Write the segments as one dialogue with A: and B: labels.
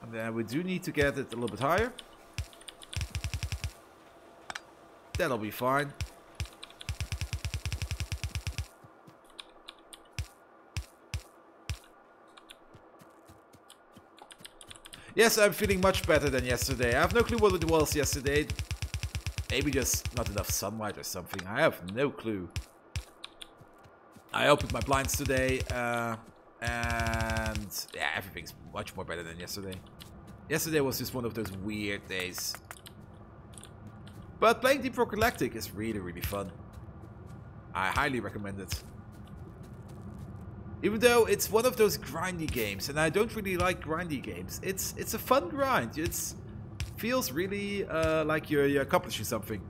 A: And then we do need to get it a little bit higher. That'll be fine. Yes, I'm feeling much better than yesterday. I have no clue what it was yesterday. Maybe just not enough sunlight or something. I have no clue. I opened my blinds today. And yeah, everything's much more better than yesterday. Yesterday was just one of those weird days. But playing Deep Rock Galactic is really, really fun. I highly recommend it. Even though it's one of those grindy games, and I don't really like grindy games. It's a fun grind. It feels really like you're accomplishing something.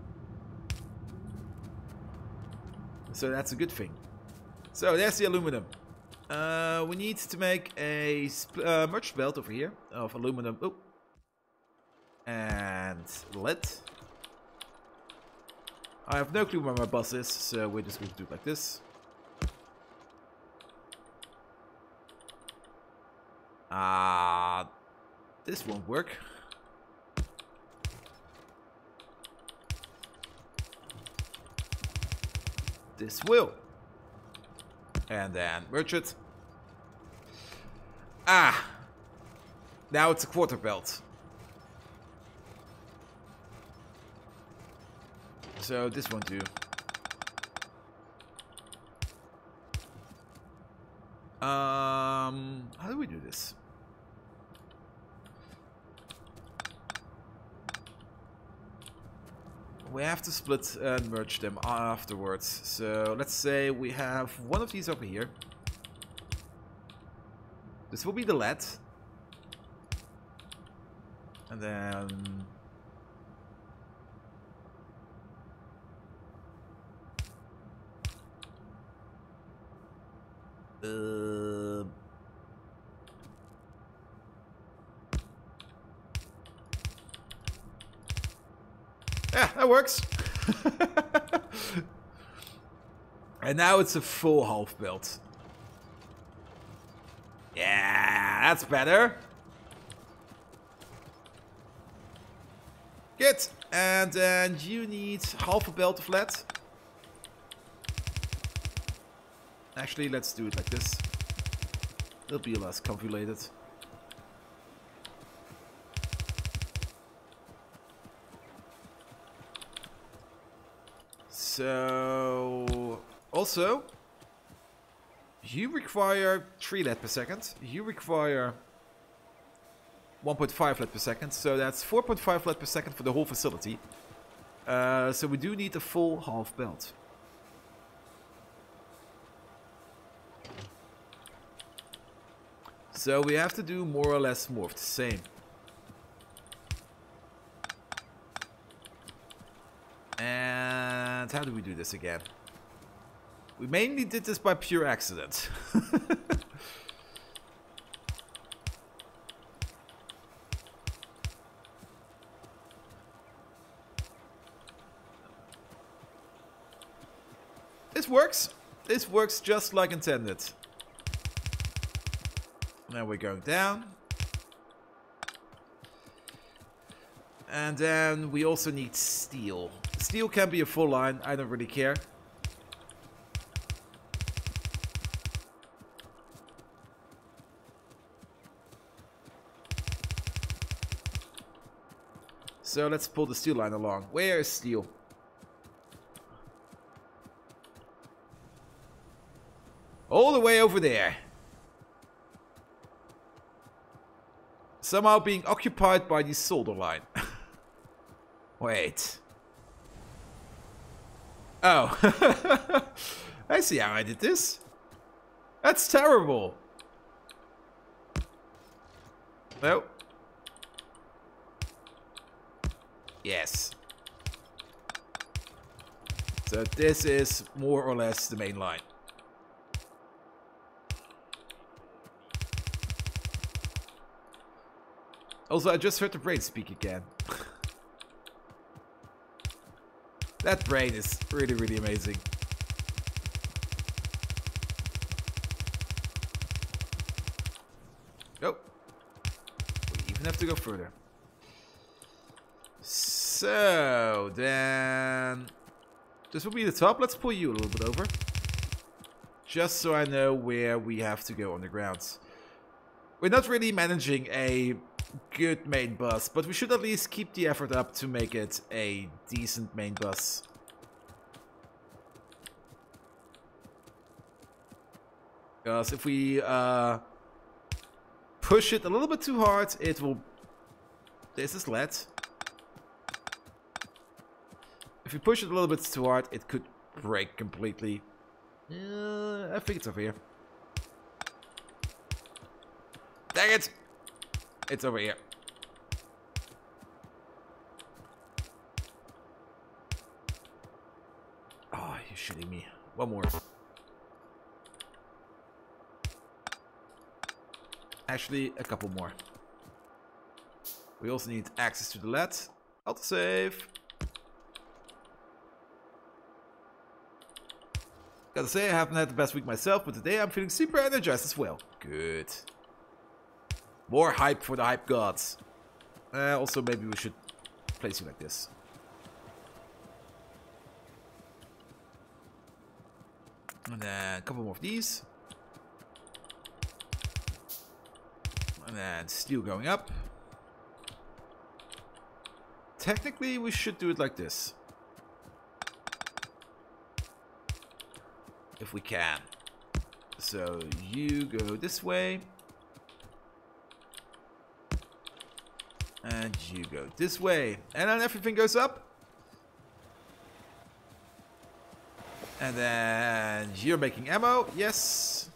A: So that's a good thing. So there's the aluminum. We need to make a merge belt over here of aluminum. Oh. And lead. I have no clue where my bus is, so we're just going to do it like this. This won't work. This will. And then merge it. Now it's a quarter belt. So this won't do. How do we do this? We have to split and merge them afterwards. So let's say we have one of these over here. This will be the lead. And then... Yeah, that works. And now it's a full half belt. Yeah, that's better. Good. And then you need half a belt of lead. Actually, let's do it like this. It'll be less confulated. So, also, you require 3 lead per second. You require 1.5 lead per second. So that's 4.5 lead per second for the whole facility. So we do need a full half belt. So we have to do more or less more of the same. And how do we do this again? We mainly did this by pure accident. This works. This works just like intended. Now we're going down. And then we also need steel. Steel can be a full line, I don't really care. So let's pull the steel line along. Where is steel? All the way over there. Somehow being occupied by the solder line. Wait. Oh. I see how I did this. That's terrible. No. Yes. So this is more or less the main line. Also, I just heard the brain speak again. That brain is really, really amazing. Oh. We even even have to go further. So, then... this will be the top. Let's pull you a little bit over. Just so I know where we have to go on the ground. We're not really managing a good main bus, but we should at least keep the effort up to make it a decent main bus. Because if we push it a little bit too hard, it will... this is lead. If we push it a little bit too hard, it could break completely. I think it's over here. Dang it! It's over here. Oh, you're shitting me. One more. Actually, a couple more. We also need access to the lead. Autosave. Gotta say, I haven't had the best week myself, but today I'm feeling super energized as well. Good. More hype for the hype gods. Also, maybe we should place you like this. And then a couple more of these. And then steel going up. Technically, we should do it like this. If we can. So you go this way. And you go this way. And then everything goes up. And then you're making ammo. Yes.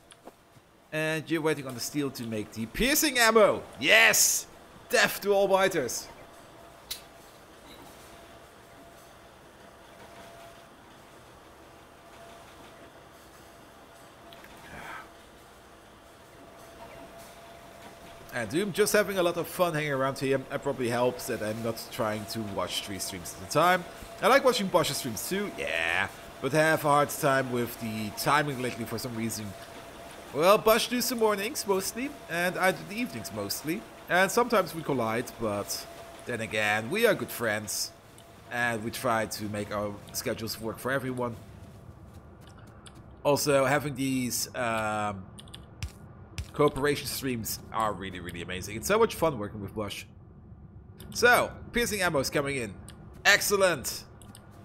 A: And you're waiting on the steel to make the piercing ammo. Yes! Death to all biters. And I'm just having a lot of fun hanging around here. It probably helps that I'm not trying to watch 3 streams at a time. I like watching Bosch's streams too, yeah. But I have a hard time with the timing lately for some reason. Well, Bosch do some mornings mostly, and I do the evenings mostly. And sometimes we collide, but then again, we are good friends. And we try to make our schedules work for everyone. Also, having these... cooperation streams are really, really amazing. It's so much fun working with Bosch. So, piercing ammo is coming in. Excellent!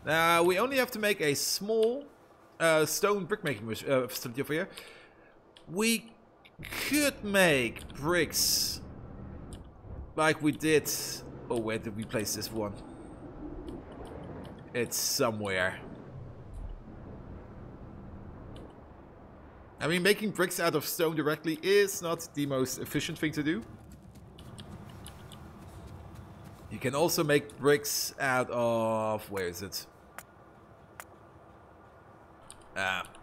A: Now, we only have to make a small stone brickmaking facility over here. We could make bricks like we did... oh, where did we place this one? It's somewhere. I mean, making bricks out of stone directly is not the most efficient thing to do. You can also make bricks out of... where is it?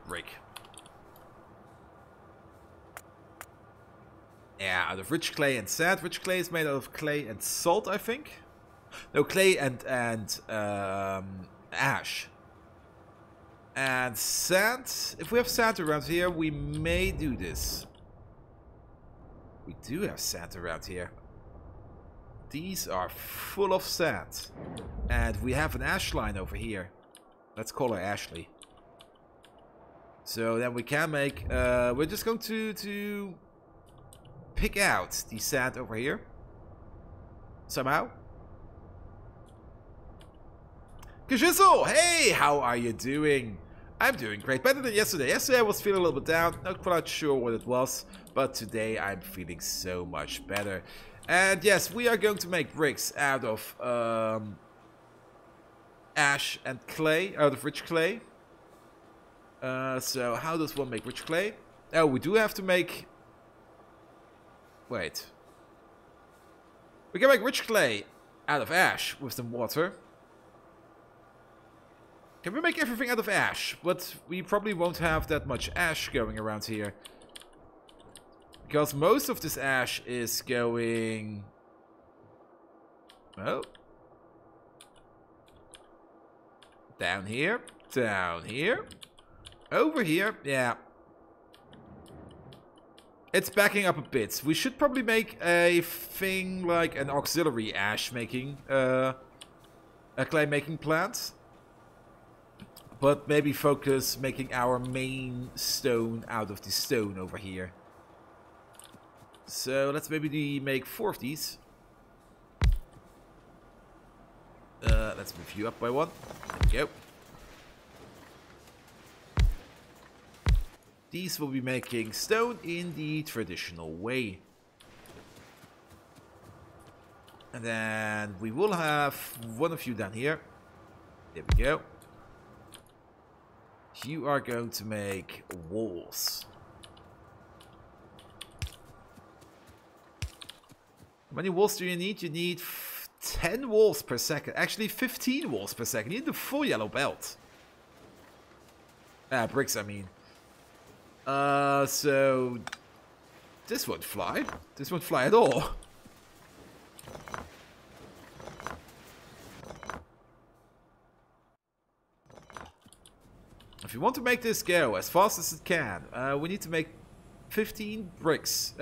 A: Brick. Yeah, out of rich clay and sand. Rich clay is made out of clay and salt, I think. No, clay and ash. And sand, if we have sand around here, we may do this. We do have sand around here. These are full of sand. And we have an ash line over here. Let's call her Ashley. So then we can make, we're just going to pick out the sand over here. Somehow. Kajizzle, hey, how are you doing? I'm doing great, better than yesterday. Yesterday I was feeling a little bit down, not quite sure what it was, but today I'm feeling so much better. And yes, we are going to make bricks out of ash and clay, out of rich clay. So how does one make rich clay? Oh, we do have to make... wait. We can make rich clay out of ash with some water. Can we make everything out of ash? But we probably won't have that much ash going around here. Because most of this ash is going... oh. Down here. Down here. Over here. Yeah. It's backing up a bit. We should probably make a thing like an auxiliary ash making, a clay making plant. But maybe focus making our main stone out of the stone over here. So let's maybe make 4 of these. Let's move you up by 1. There we go. These will be making stone in the traditional way. And then we will have one of you down here. There we go. You are going to make walls. How many walls do you need? You need 10 walls per second. Actually, 15 walls per second. You need the full yellow belt. Bricks, I mean. So this won't fly. This won't fly at all. If you want to make this go as fast as it can, we need to make 15 bricks,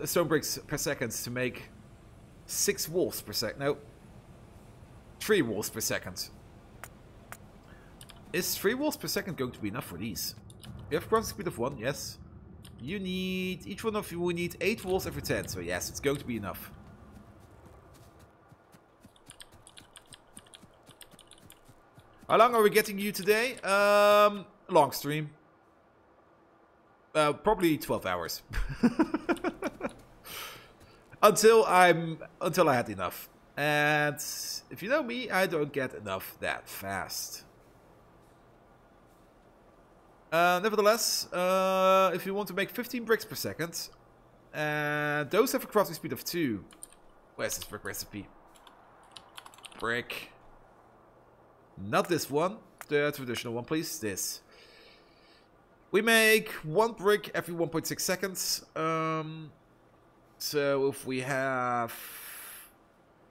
A: stone bricks per second to make 6 walls per second. No, 3 walls per second. Is 3 walls per second going to be enough for these? You have crossing speed of 1, yes. You need, each one of you will need 8 walls every 10, so yes, it's going to be enough. How long are we getting you today? Long stream. Probably 12 hours. until I had enough. And if you know me, I don't get enough that fast. Nevertheless, if you want to make 15 bricks per second, those have a crafting speed of 2. Where's this brick recipe? Brick. Not this one. The traditional one, please. This. We make 1 brick every 1.6 seconds. So if we have...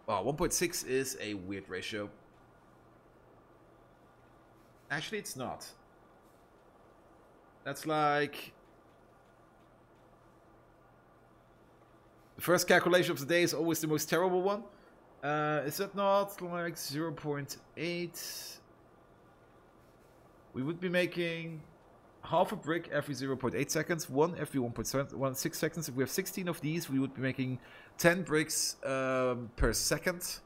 A: Well, 1.6 is a weird ratio. Actually, it's not. That's like... The first calculation of the day is always the most terrible one. Is that not like 0.8? We would be making half a brick every 0.8 seconds, 1 every 1.16 seconds. If we have 16 of these, we would be making 10 bricks per second.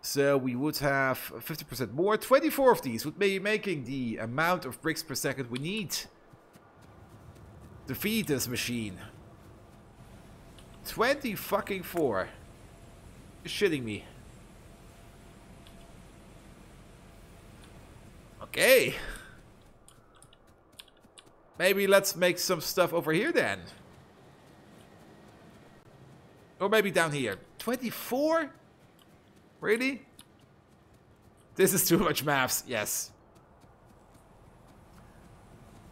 A: So we would have 50% more. 24 of these would be making the amount of bricks per second we need to feed this machine. 20 fucking 4. You're shitting me. Okay. Maybe let's make some stuff over here then. Or maybe down here. 24? Really? This is too much maths. Yes.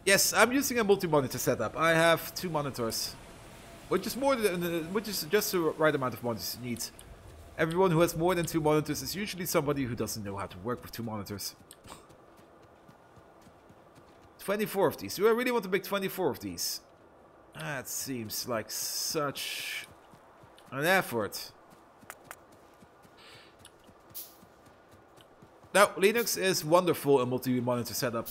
A: Yes, I'm using a multi-monitor setup. I have 2 monitors. Which is just the right amount of monitors you need. Everyone who has more than 2 monitors is usually somebody who doesn't know how to work with 2 monitors. 24 of these. Do I really want to make 24 of these? That seems like such an effort. Now, Linux is wonderful in multi-monitor setup.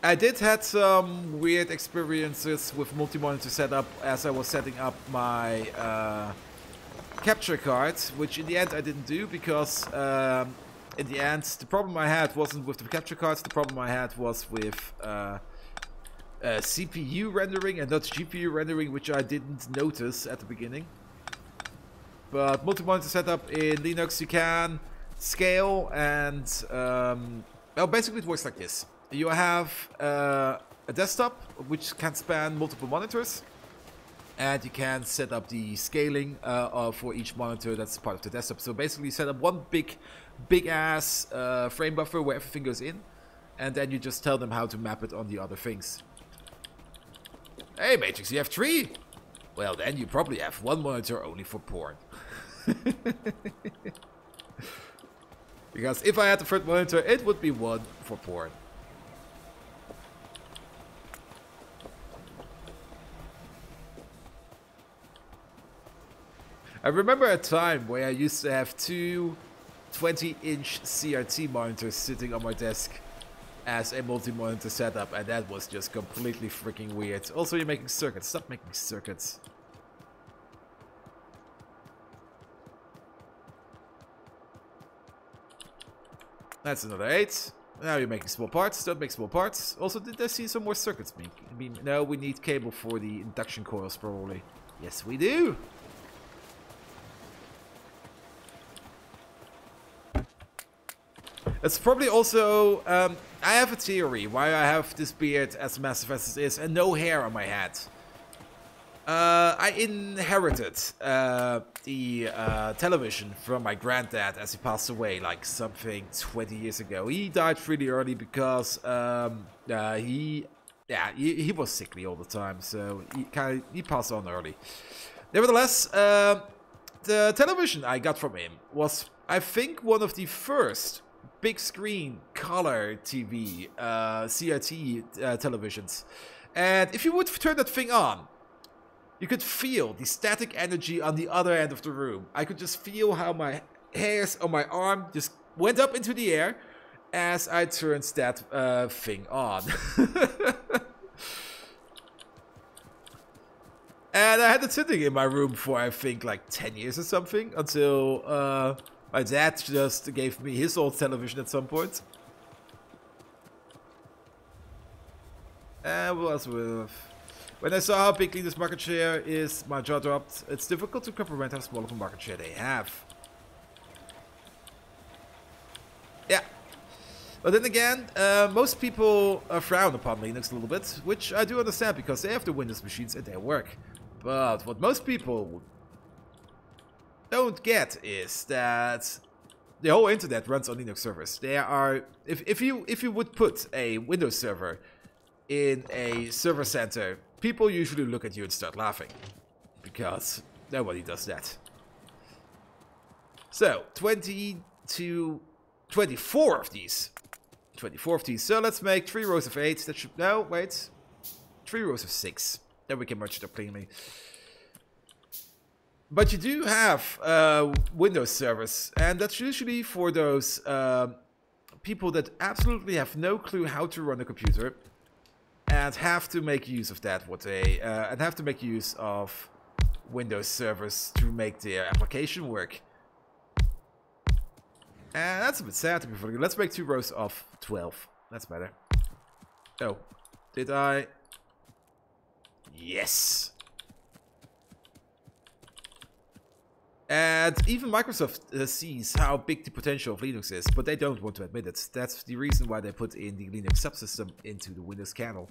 A: I did had some weird experiences with multi-monitor setup as I was setting up my capture card, which in the end I didn't do because in the end the problem I had wasn't with the capture cards, the problem I had was with CPU rendering and not GPU rendering, which I didn't notice at the beginning. But multi-monitor setup in Linux, you can scale and well, basically it works like this. You have a desktop which can span multiple monitors, and you can set up the scaling for each monitor that's part of the desktop. So basically set up one big ass frame buffer where everything goes in, and then you just tell them how to map it on the other things. Hey Matrix, you have 3? Well, then you probably have one monitor only for porn. Because if I had the third monitor, it would be one for porn. I remember a time where I used to have two 20-inch CRT monitors sitting on my desk as a multi-monitor setup, and that was just completely freaking weird. Also, you're making circuits. Stop making circuits. That's another 8. Now you're making small parts. Don't make small parts. Also, did I see some more circuits? No, we need cable for the induction coils, probably. Yes, we do. It's probably also, I have a theory why I have this beard as massive as it is and no hair on my head. I inherited the television from my granddad as he passed away like something 20 years ago. He died really early because he was sickly all the time, so he passed on early. Nevertheless, the television I got from him was, I think, one of the first big screen color TV CRT televisions, and if you would turn that thing on, you could feel the static energy on the other end of the room. I could just feel how my hairs on my arm just went up into the air as I turned that thing on. And I had it sitting in my room for, I think, like 10 years or something, until my dad just gave me his old television at some point. And what else with... When I saw how big Linux market share is, my jaw dropped. It's difficult to comprehend how small of a market share they have. Yeah. But then again, most people frown upon Linux a little bit, which I do understand because they have the Windows machines and they work. But what most people don't get is that the whole internet runs on Linux servers. There are, if you would put a Windows server in a server center, people usually look at you and start laughing, because nobody does that. So, 24 of these. 24 of these. So let's make 3 rows of 8. That should, no, wait. 3 rows of 6. Then we can merge it up cleanly. But you do have Windows servers, and that's usually for those people that absolutely have no clue how to run a computer, and have to make use of that, and have to make use of Windows servers to make their application work. And that's a bit sad, to be frank. Let's make 2 rows of 12. That's better. Oh, did I? Yes. And even Microsoft sees how big the potential of Linux is, but they don't want to admit it. That's the reason why they put in the Linux subsystem into the Windows kernel,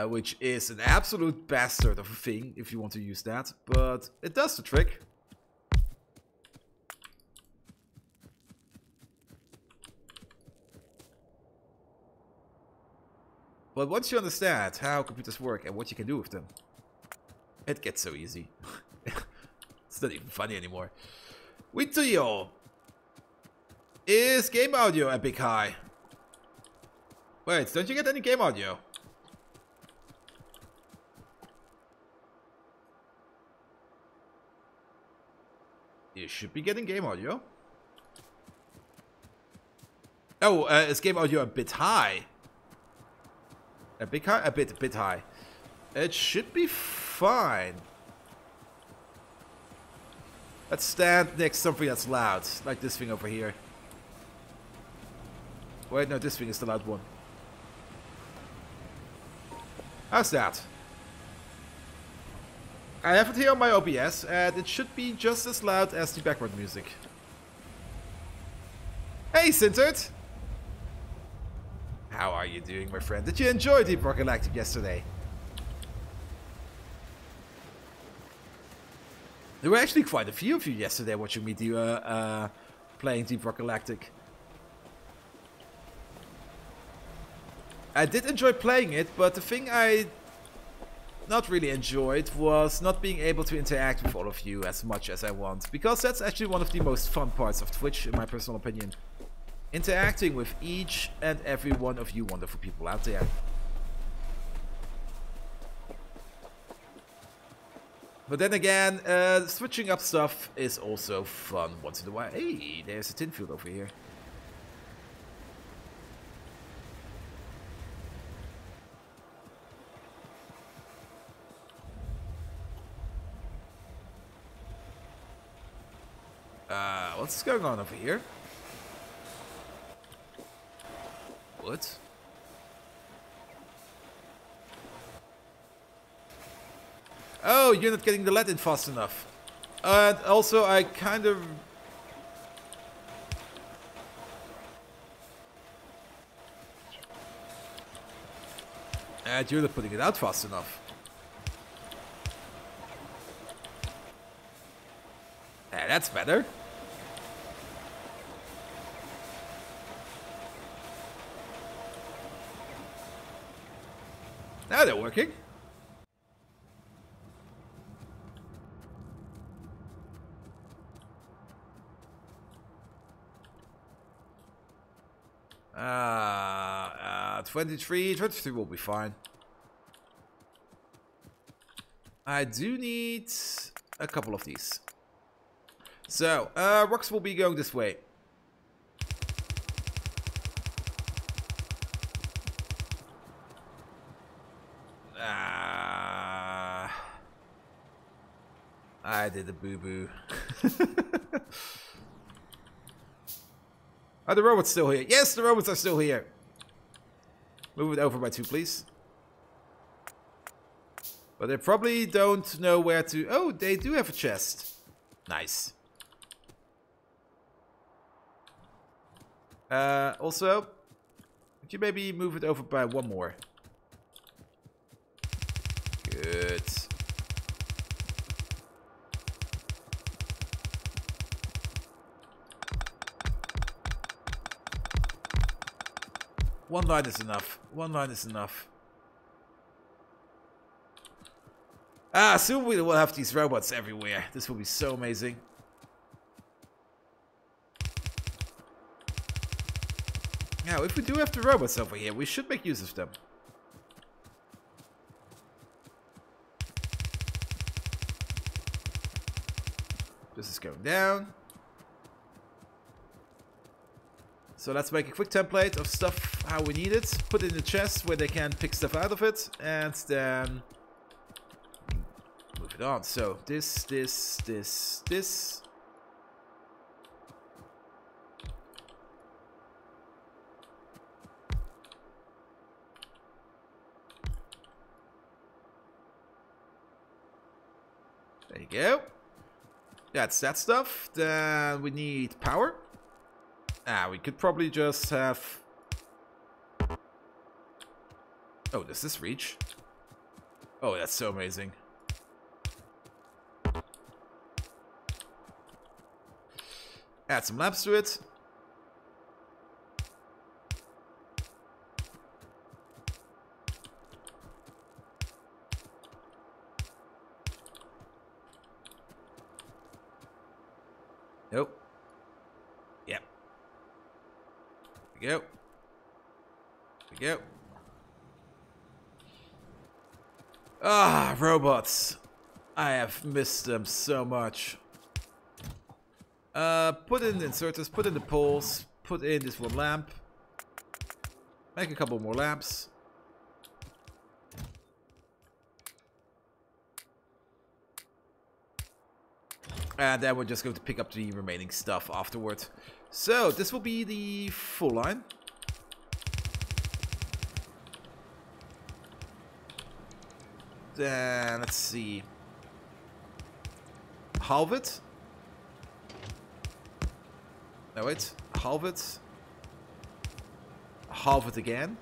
A: which is an absolute bastard of a thing if you want to use that, but it does the trick. But once you understand how computers work and what you can do with them, it gets so easy. It's not even funny anymore. Witio! Is game audio a big high? Wait, don't you get any game audio? You should be getting game audio. Oh, is game audio a bit high? A bit high? A bit high. It should be fine. Let's stand next to something that's loud, like this thing over here. Wait, no, this thing is the loud one. How's that? I have it here on my OBS, and it should be just as loud as the background music. Hey, Sintert! How are you doing, my friend? Did you enjoy Deep Rock Galactic yesterday? There were actually quite a few of you yesterday watching me do playing Deep Rock Galactic. I did enjoy playing it, but the thing I not really enjoyed was not being able to interact with all of you as much as I want. Because that's actually one of the most fun parts of Twitch, in my personal opinion. Interacting with each and every one of you wonderful people out there. But then again, switching up stuff is also fun once in a while. Hey, there's a tin field over here. What's going on over here? What? Oh, you're not getting the lead in fast enough. And also, I kind of... And you're not putting it out fast enough. That's better. Now they're working. Uh, 23 will be fine. I do need a couple of these. So, rocks will be going this way. I did a boo-boo. Are the robots still here? Yes, the robots are still here. Move it over by 2, please. But they probably don't know where to... Oh, they do have a chest. Nice. Also, could you maybe move it over by 1 more? Good. One line is enough. One line is enough. Soon we will have these robots everywhere. This will be so amazing. Now, if we do have the robots over here, we should make use of them. This is going down. So let's make a quick template of stuff, how we need it. Put it in the chest where they can pick stuff out of it. And then move it on. So this. There you go. That's that stuff. Then we need power. We could probably just have... Oh, does this reach? Oh, that's so amazing. Add some lamps to it. Nope. Yep. There we go. There we go. Robots. I have missed them so much. Put in the inserters, put in the poles, put in this one lamp. Make a couple more lamps. And then we're just going to pick up the remaining stuff afterward. So, this will be the full line. Then, let's see. Halve it. No, wait. Halve it. Halve it again.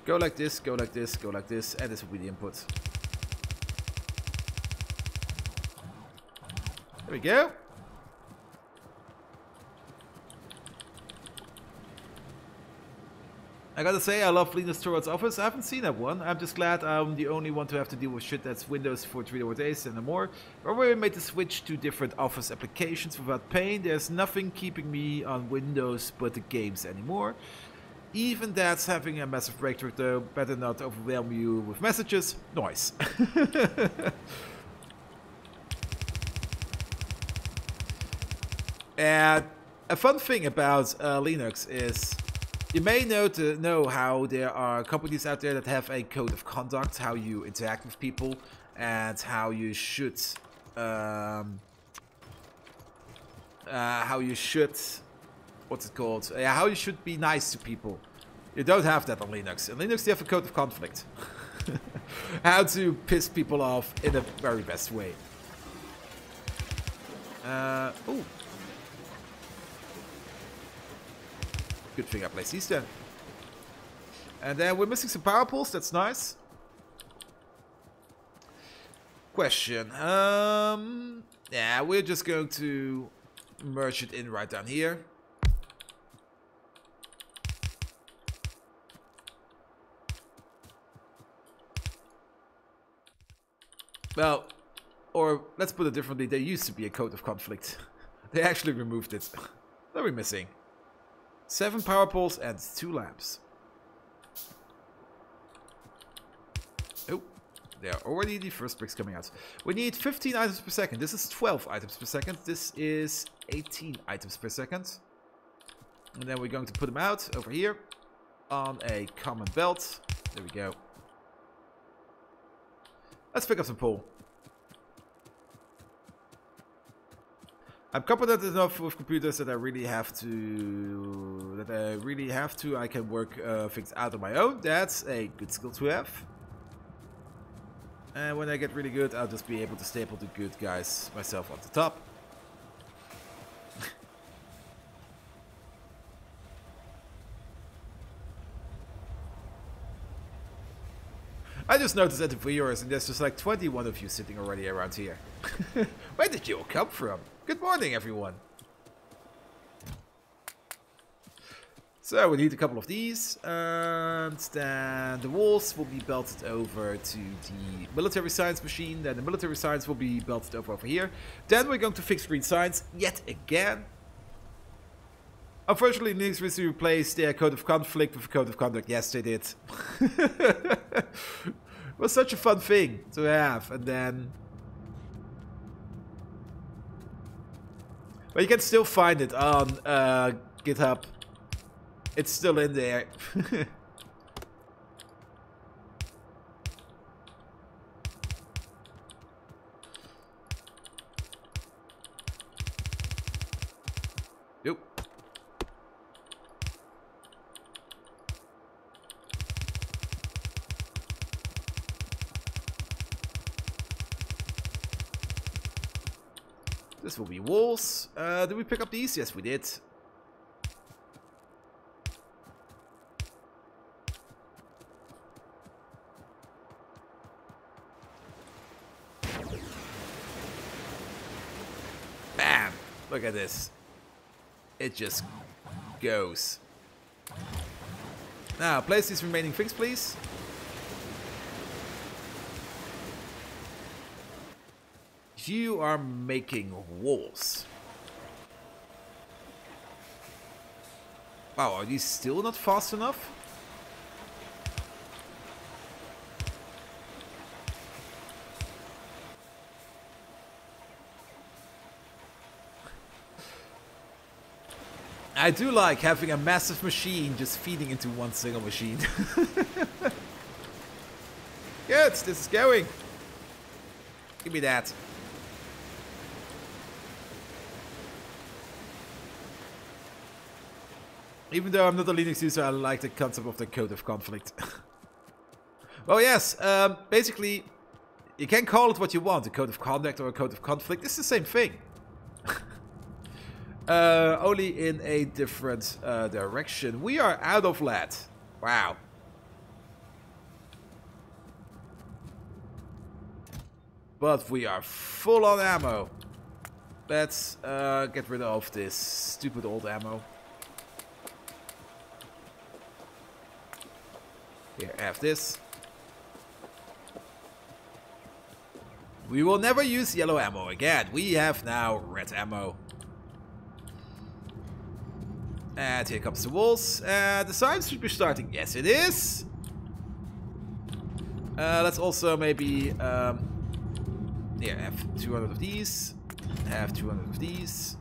A: Go like this, go like this, go like this. And this will be the input. There we go. I gotta say, I love Linus Torvalds' Office. I haven't seen that one. I'm just glad I'm the only one to have to deal with shit that's Windows for 3 more days and no more. But we made the switch to different Office applications without pain. There's nothing keeping me on Windows but the games anymore. Even that's having a massive breakthrough though. Better not overwhelm you with messages. Noise. And a fun thing about Linux is you may know how there are companies out there that have a code of conduct, how you interact with people, and how you should, what's it called? How you should be nice to people. You don't have that on Linux. In Linux, you have a code of conflict. How to piss people off in the very best way. Ooh. Good thing I placed these there. And then we're missing some power poles. That's nice. Question. Yeah, we're just going to merge it in right down here. Well, or let's put it differently. There used to be a code of conflict. They actually removed it. What are we missing? 7 power poles and 2 lamps. Oh, there are already the first bricks coming out. We need 15 items per second. This is 12 items per second. This is 18 items per second. And then we're going to put them out over here on a common belt. There we go. Let's pick up some pole. I'm competent enough with computers that I really have to. I can work things out on my own. That's a good skill to have. And when I get really good, I'll just be able to staple the good guys myself on the top. I just noticed at the viewers, and there's just like 21 of you sitting already around here. Where did you all come from? Good morning, everyone. So we need a couple of these, and then the walls will be belted over to the military science machine. Then the military science will be belted over here. Then we're going to fix green science yet again. Unfortunately, Linux needs to replace their code of conflict with a code of conduct. Yes, they did. It was such a fun thing to have, and then. But you can still find it on GitHub. It's still in there. Nope. This will be walls. Did we pick up these? Yes, we did. Bam! Look at this. It just goes. Now, place these remaining things, please. You are making walls. Wow, are these still not fast enough? I do like having a massive machine just feeding into one single machine. Good, this is going. Give me that. Even though I'm not a Linux user, I like the concept of the code of conflict. Well, yes, basically, you can call it what you want, a code of conduct or a code of conflict. It's the same thing. Only in a different direction. We are out of lead. Wow. But we are full on ammo. Let's get rid of this stupid old ammo. Here, have this. We will never use yellow ammo again. We have now red ammo. And here comes the walls. The science should be starting. Yes, it is. Let's also maybe... here, have 200 of these. Have 200 of these.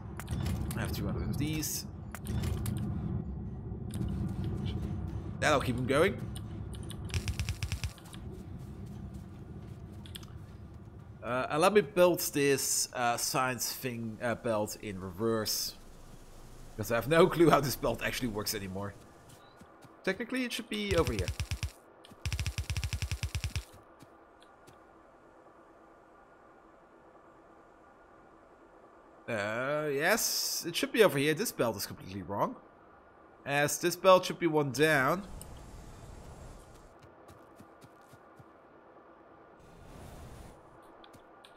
A: Have 200 of these. That'll keep them going. And let me build this science thing belt in reverse. Because I have no clue how this belt actually works anymore. Technically it should be over here. Yes, it should be over here. This belt is completely wrong. As this belt should be one down.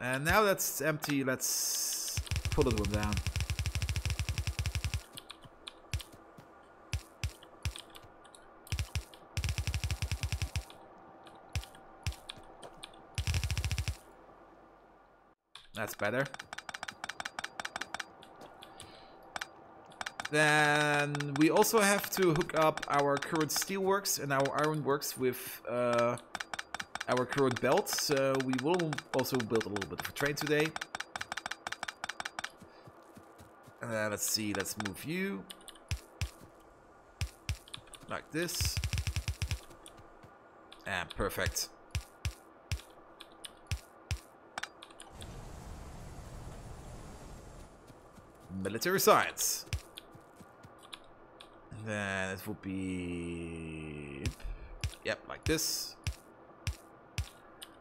A: And now that's empty, let's pull it one down. That's better. Then we also have to hook up our current steelworks and our ironworks with our current belt, so we will also build a little bit of a train today. Let's see, let's move you. Like this. And perfect. Military science. And then it will be... Yep, like this.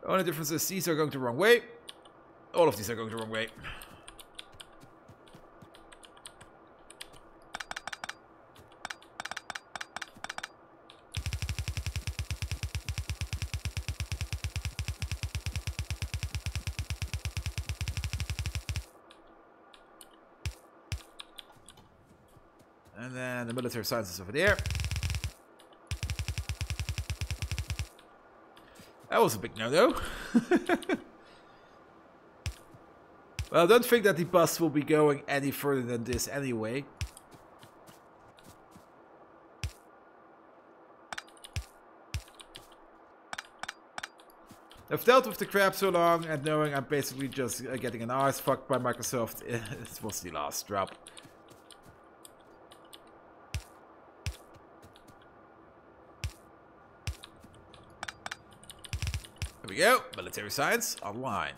A: Only difference is these are going the wrong way. All of these are going the wrong way. And then the military science is over there. That was a big no-no. Well, I don't think that the bus will be going any further than this anyway. I've dealt with the crap so long, and knowing I'm basically just getting an arse fucked by Microsoft, it was the last drop. There we go. Military science online.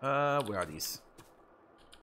A: Where are these?